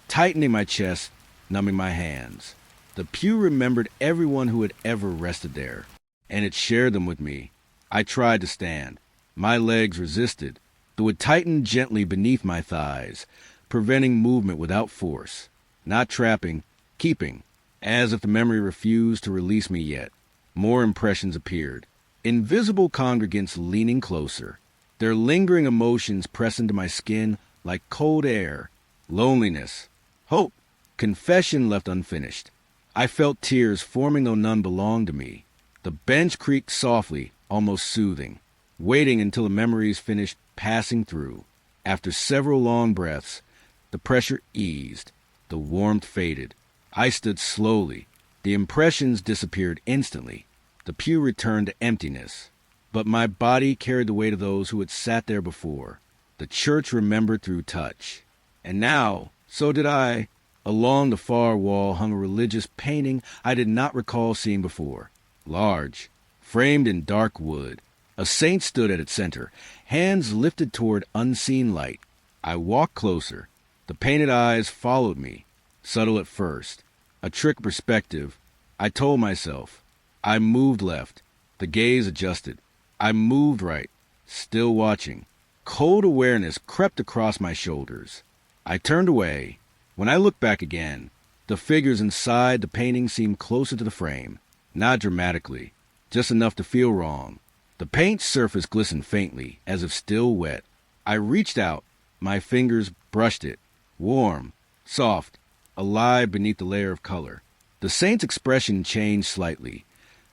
tightening my chest, numbing my hands. The pew remembered everyone who had ever rested there, and it shared them with me. I tried to stand. My legs resisted. The wood tightened gently beneath my thighs, preventing movement without force. Not trapping, keeping, as if the memory refused to release me yet. More impressions appeared. Invisible congregants leaning closer. Their lingering emotions pressed into my skin like cold air. Loneliness, hope, confession left unfinished. I felt tears forming though none belonged to me. The bench creaked softly, almost soothing, waiting until the memories finished passing through. After several long breaths, the pressure eased. The warmth faded. I stood slowly. The impressions disappeared instantly. The pew returned to emptiness. But my body carried the weight of those who had sat there before. The church remembered through touch. And now, so did I. Along the far wall hung a religious painting I did not recall seeing before. Large, framed in dark wood. A saint stood at its center, hands lifted toward unseen light. I walked closer. The painted eyes followed me, subtle at first. A trick perspective. I told myself. I moved left. The gaze adjusted. I moved right, still watching. Cold awareness crept across my shoulders. I turned away. When I looked back again, the figures inside the painting seemed closer to the frame. Not dramatically, just enough to feel wrong. The paint surface glistened faintly, as if still wet. I reached out. My fingers brushed it. Warm, soft, alive beneath the layer of color. The saint's expression changed slightly.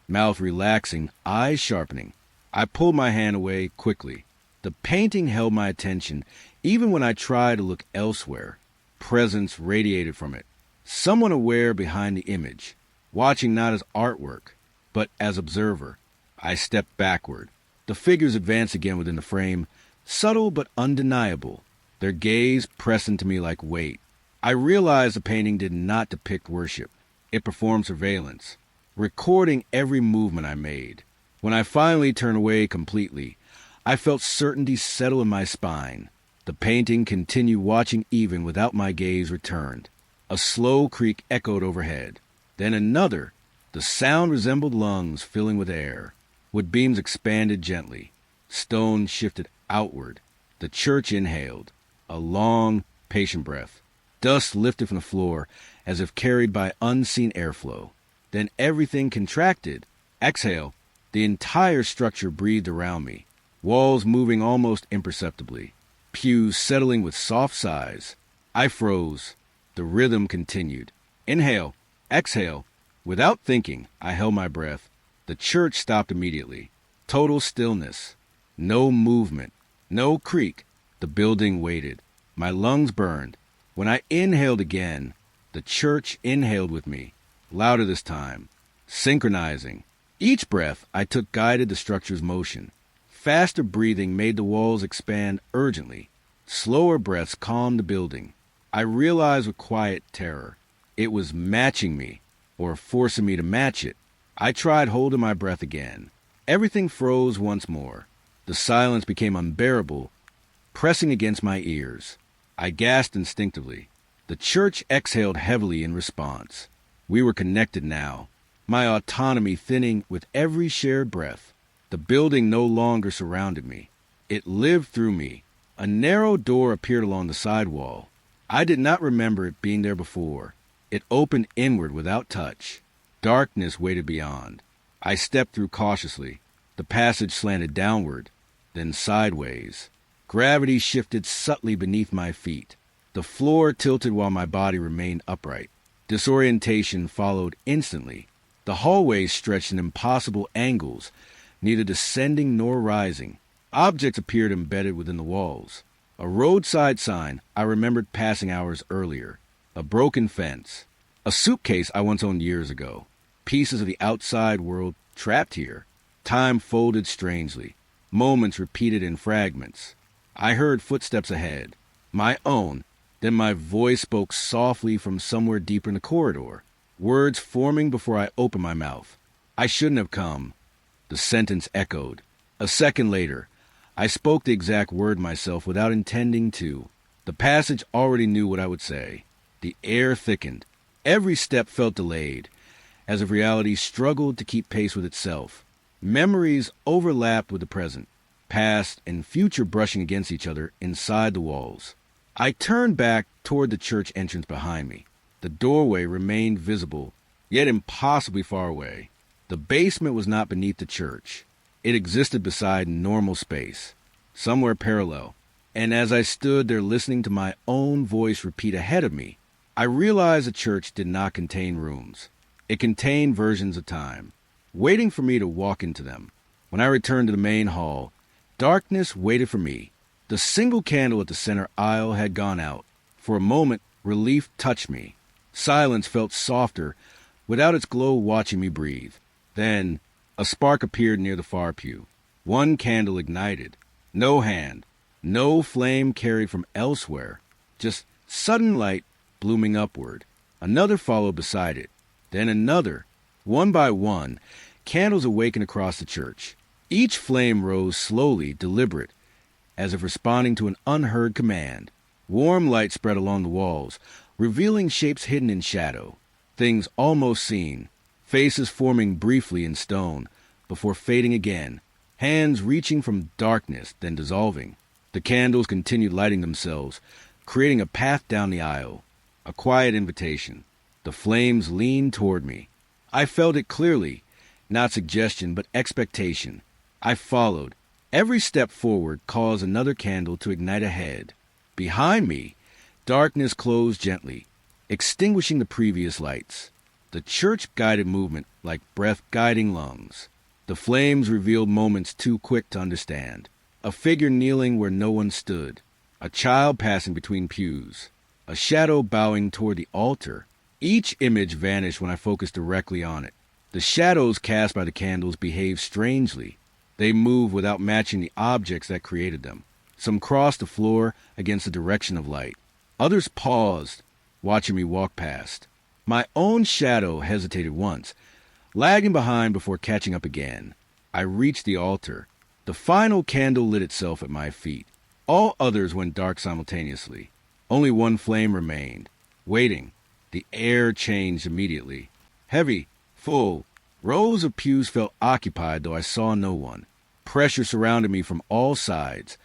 Mouth relaxing, eyes sharpening. I pulled my hand away quickly. The painting held my attention, even when I tried to look elsewhere. Presence radiated from it. Someone aware behind the image, watching not as artwork, but as observer. I stepped backward. The figures advanced again within the frame, subtle but undeniable, their gaze pressing to me like weight. I realized the painting did not depict worship. It performed surveillance, recording every movement I made. When I finally turned away completely, I felt certainty settle in my spine. The painting continued watching even without my gaze returned. A slow creak echoed overhead. Then another. The sound resembled lungs filling with air. Wood beams expanded gently. Stone shifted outward. The church inhaled. A long, patient breath. Dust lifted from the floor as if carried by unseen airflow. Then everything contracted. Exhale. The entire structure breathed around me. Walls moving almost imperceptibly. Pews settling with soft sighs. I froze. The rhythm continued. Inhale. Exhale. Without thinking, I held my breath. The church stopped immediately. Total stillness. No movement. No creak. The building waited. My lungs burned. When I inhaled again, the church inhaled with me. Louder this time. Synchronizing. Each breath I took guided the structure's motion. Faster breathing made the walls expand urgently. Slower breaths calmed the building. I realized with quiet terror. It was matching me, or forcing me to match it. I tried holding my breath again. Everything froze once more. The silence became unbearable, pressing against my ears. I gasped instinctively. The church exhaled heavily in response. We were connected now, my autonomy thinning with every shared breath. The building no longer surrounded me. It lived through me. A narrow door appeared along the side wall. I did not remember it being there before. It opened inward without touch. Darkness waited beyond. I stepped through cautiously. The passage slanted downward, then sideways. Gravity shifted subtly beneath my feet. The floor tilted while my body remained upright. Disorientation followed instantly. The hallways stretched in impossible angles, neither descending nor rising. Objects appeared embedded within the walls. A roadside sign I remembered passing hours earlier. A broken fence. A suitcase I once owned years ago. Pieces of the outside world trapped here. Time folded strangely. Moments repeated in fragments. I heard footsteps ahead. My own. Then my voice spoke softly from somewhere deeper in the corridor. Words forming before I opened my mouth. I shouldn't have come. The sentence echoed. A second later, I spoke the exact word myself without intending to. The passage already knew what I would say. The air thickened. Every step felt delayed, as if reality struggled to keep pace with itself. Memories overlapped with the present, past and future brushing against each other inside the walls. I turned back toward the church entrance behind me. The doorway remained visible, yet impossibly far away. The basement was not beneath the church. It existed beside normal space, somewhere parallel. And as I stood there listening to my own voice repeat ahead of me, I realized the church did not contain rooms. It contained versions of time, waiting for me to walk into them. When I returned to the main hall, darkness waited for me. The single candle at the center aisle had gone out. For a moment, relief touched me. Silence felt softer, without its glow watching me breathe. Then, a spark appeared near the far pew. One candle ignited. No hand, no flame carried from elsewhere. Just sudden light, blooming upward. Another followed beside it. Then another. One by one, candles awakened across the church. Each flame rose slowly, deliberate, as if responding to an unheard command. Warm light spread along the walls, revealing shapes hidden in shadow, things almost seen, faces forming briefly in stone, before fading again, hands reaching from darkness, then dissolving. The candles continued lighting themselves, creating a path down the aisle, a quiet invitation. The flames leaned toward me. I felt it clearly, not suggestion, but expectation. I followed. Every step forward caused another candle to ignite ahead. Behind me, darkness closed gently, extinguishing the previous lights. The church guided movement like breath guiding lungs. The flames revealed moments too quick to understand. A figure kneeling where no one stood. A child passing between pews. A shadow bowing toward the altar. Each image vanished when I focused directly on it. The shadows cast by the candles behaved strangely. They moved without matching the objects that created them. Some crossed the floor against the direction of light. Others paused, watching me walk past. My own shadow hesitated once, lagging behind before catching up again. I reached the altar. The final candle lit itself at my feet. All others went dark simultaneously. Only one flame remained, waiting. The air changed immediately. Heavy, full. Rows of pews felt occupied, though I saw no one. Pressure surrounded me from all sides,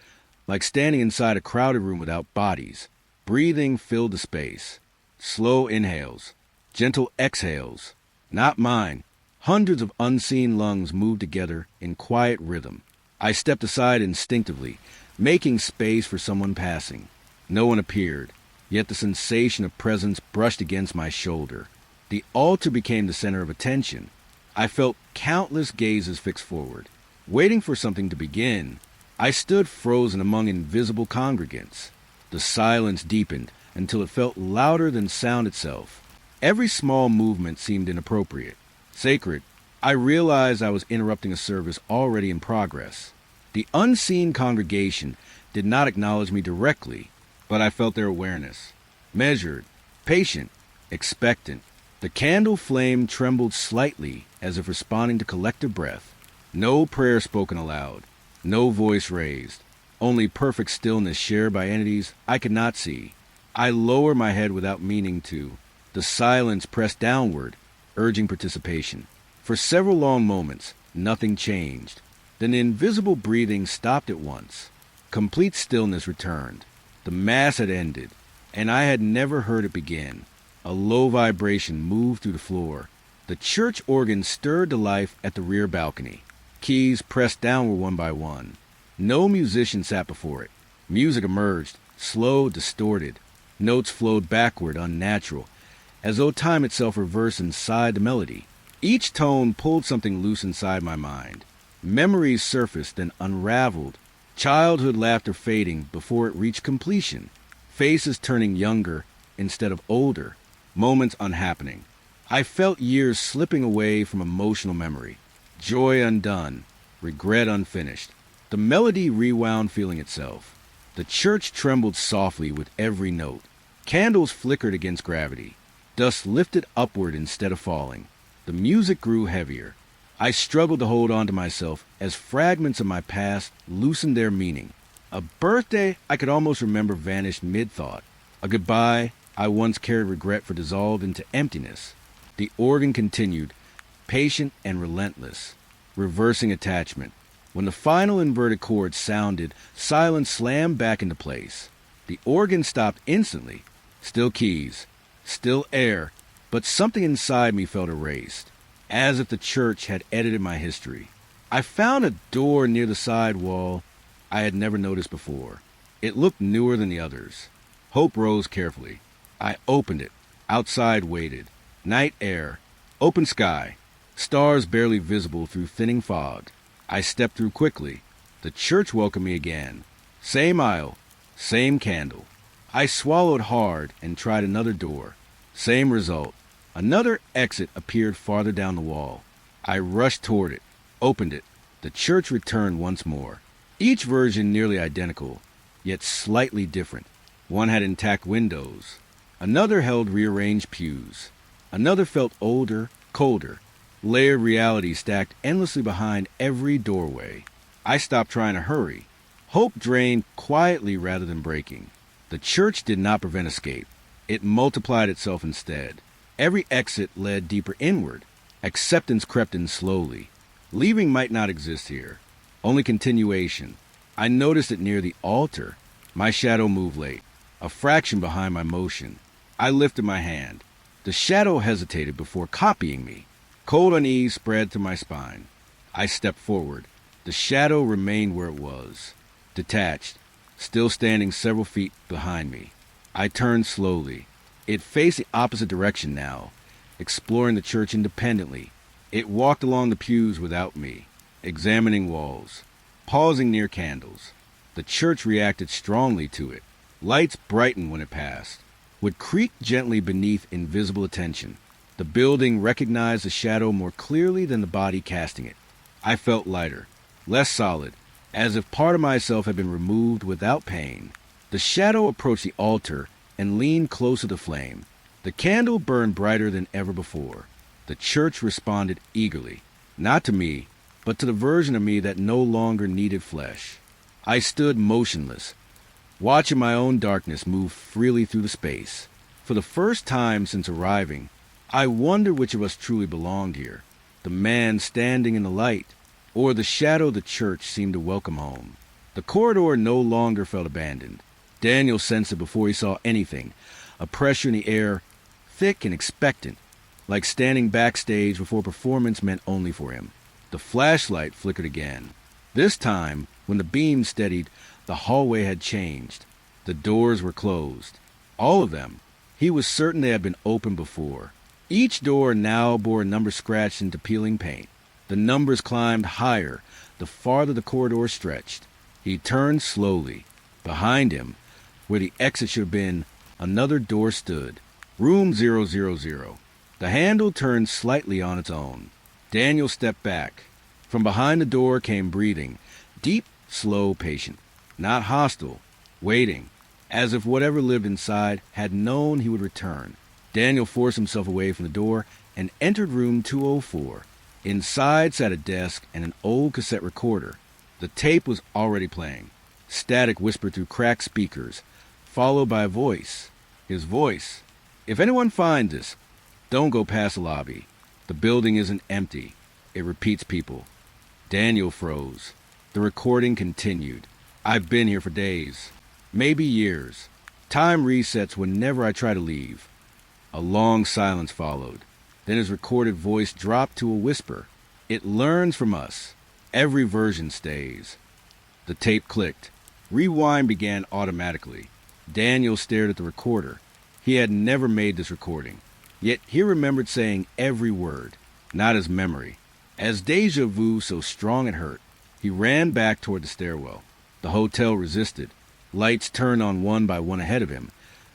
like standing inside a crowded room without bodies. Breathing filled the space. Slow inhales, gentle exhales. Not mine. Hundreds of unseen lungs moved together in quiet rhythm. I stepped aside instinctively, making space for someone passing. No one appeared, yet the sensation of presence brushed against my shoulder. The altar became the center of attention. I felt countless gazes fixed forward. Waiting for something to begin, I stood frozen among invisible congregants. The silence deepened until it felt louder than sound itself. Every small movement seemed inappropriate, sacred. I realized I was interrupting a service already in progress. The unseen congregation did not acknowledge me directly, but I felt their awareness. Measured, patient, expectant. The candle flame trembled slightly as if responding to collective breath. No prayer spoken aloud, no voice raised, only perfect stillness shared by entities I could not see. I lowered my head without meaning to. The silence pressed downward, urging participation. For several long moments, nothing changed. Then the invisible breathing stopped at once. Complete stillness returned. The Mass had ended, and I had never heard it begin. A low vibration moved through the floor. The church organ stirred to life at the rear balcony. Keys pressed downward one by one. No musician sat before it. Music emerged, slow, distorted. Notes flowed backward, unnatural, as though time itself reversed inside the melody. Each tone pulled something loose inside my mind. Memories surfaced, then unraveled. Childhood laughter fading before it reached completion. Faces turning younger instead of older. Moments unhappening. I felt years slipping away from emotional memory. Joy undone. Regret unfinished. The melody rewound feeling itself. The church trembled softly with every note. Candles flickered against gravity. Dust lifted upward instead of falling. The music grew heavier. I struggled to hold on to myself as fragments of my past loosened their meaning. A birthday I could almost remember vanished mid-thought. A goodbye I once carried regret for dissolved into emptiness. The organ continued, patient and relentless, reversing attachment. When the final inverted chord sounded, silence slammed back into place. The organ stopped instantly. Still keys, still air, but something inside me felt erased, as if the church had edited my history. I found a door near the side wall I had never noticed before. It looked newer than the others. Hope rose carefully. I opened it. Outside waited. Night air. Open sky. Stars barely visible through thinning fog. I stepped through quickly. The church welcomed me again. Same aisle. Same candle. I swallowed hard and tried another door. Same result. Another exit appeared farther down the wall. I rushed toward it. Opened it. The church returned once more. Each version nearly identical, yet slightly different. One had intact windows. Another held rearranged pews. Another felt older, colder. Layered reality stacked endlessly behind every doorway. I stopped trying to hurry. Hope drained quietly rather than breaking. The church did not prevent escape. It multiplied itself instead. Every exit led deeper inward. Acceptance crept in slowly. Leaving might not exist here. Only continuation. I noticed it near the altar. My shadow moved late, a fraction behind my motion. I lifted my hand. The shadow hesitated before copying me. Cold unease spread through my spine. I stepped forward. The shadow remained where it was, detached, still standing several feet behind me. I turned slowly. It faced the opposite direction now, exploring the church independently. It walked along the pews without me, examining walls, pausing near candles. The church reacted strongly to it. Lights brightened when it passed, would creak gently beneath invisible attention. The building recognized the shadow more clearly than the body casting it. I felt lighter, less solid, as if part of myself had been removed without pain. The shadow approached the altar and leaned close to the flame. The candle burned brighter than ever before. The church responded eagerly, not to me, but to the version of me that no longer needed flesh. I stood motionless, watching my own darkness move freely through the space. For the first time since arriving, I wondered which of us truly belonged here, the man standing in the light, or the shadow the church seemed to welcome home. The corridor no longer felt abandoned. Daniel sensed it before he saw anything, a pressure in the air, thick and expectant, like standing backstage before performance meant only for him. The flashlight flickered again. This time, when the beam steadied, the hallway had changed. The doors were closed. All of them. He was certain they had been opened before. Each door now bore a number scratched into peeling paint. The numbers climbed higher, the farther the corridor stretched. He turned slowly. Behind him, where the exit should have been, another door stood. Room 000. The handle turned slightly on its own. Daniel stepped back. From behind the door came breathing, deep, slow, patient. Not hostile, waiting, as if whatever lived inside had known he would return. Daniel forced himself away from the door and entered room 204. Inside sat a desk and an old cassette recorder. The tape was already playing. Static whispered through cracked speakers, followed by a voice. His voice. "If anyone finds this, don't go past the lobby. The building isn't empty. It repeats people." Daniel froze. The recording continued. "I've been here for days, maybe years. Time resets whenever I try to leave." A long silence followed. Then his recorded voice dropped to a whisper. "It learns from us. Every version stays." The tape clicked. Rewind began automatically. Daniel stared at the recorder. He had never made this recording. Yet he remembered saying every word, not as memory. As déjà vu so strong it hurt. He ran back toward the stairwell. The hotel resisted. Lights turned on one by one ahead of him,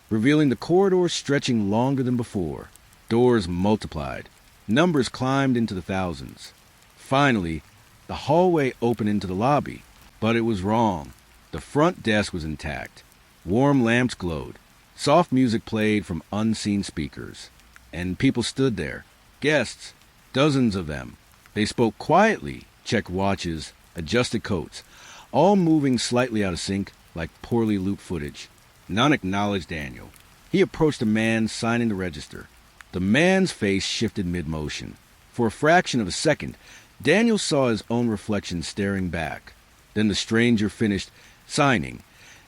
revealing the corridor stretching longer than before. Doors multiplied. Numbers climbed into the thousands. Finally, the hallway opened into the lobby. But it was wrong. The front desk was intact. Warm lamps glowed. Soft music played from unseen speakers. And people stood there. Guests. Dozens of them. They spoke quietly, checked watches, adjusted coats, all moving slightly out of sync like poorly looped footage. None acknowledged Daniel. He approached a man signing the register. The man's face shifted mid-motion. For a fraction of a second, Daniel saw his own reflection staring back. Then the stranger finished signing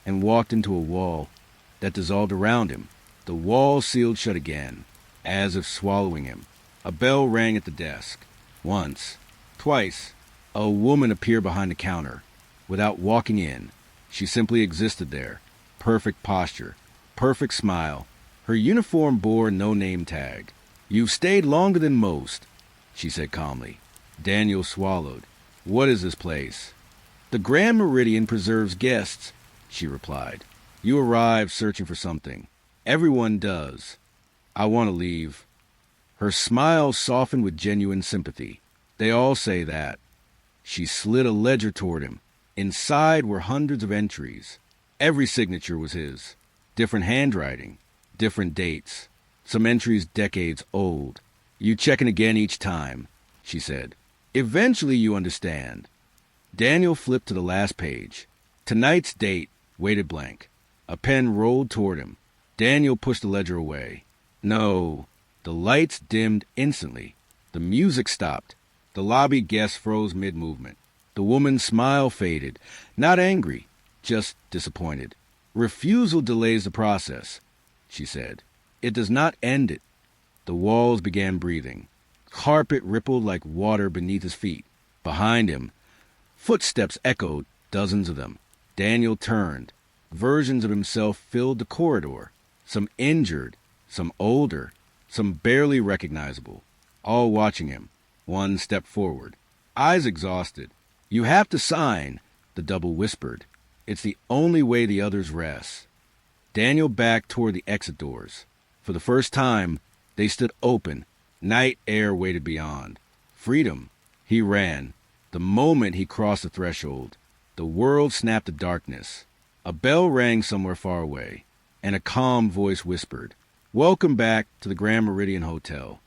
and walked into a wall that dissolved around him. The wall sealed shut again, as if swallowing him. A bell rang at the desk. Once, twice, a woman appeared behind the counter. Without walking in, she simply existed there. Perfect posture, perfect smile. Her uniform bore no name tag. "You've stayed longer than most," she said calmly. Daniel swallowed. "What is this place?" "The Grand Meridian preserves guests," she replied. "You arrived searching for something. Everyone does. I want to leave." Her smile softened with genuine sympathy. "They all say that." She slid a ledger toward him. Inside were hundreds of entries. Every signature was his. Different handwriting. different dates, some entries decades old. You checking again each time, she said. Eventually you understand. Daniel flipped to the last page. Tonight's date waited blank. A pen rolled toward him. Daniel pushed the ledger away. No. The lights dimmed instantly. The music stopped. The lobby guests froze mid-movement. The woman's smile faded. Not angry, just disappointed. Refusal delays the process, she said. It does not end it. The walls began breathing. Carpet rippled like water beneath his feet. Behind him, footsteps echoed, dozens of them. Daniel turned. Versions of himself filled the corridor. Some injured, some older, some barely recognizable. All watching him. One stepped forward. Eyes exhausted. You have to sign, the double whispered. It's the only way the others rest. Daniel backed toward the exit doors. For the first time, they stood open. Night air waited beyond. Freedom. He ran. The moment he crossed the threshold, the world snapped to darkness. A bell rang somewhere far away, and a calm voice whispered, "Welcome back to the Grand Meridian Hotel.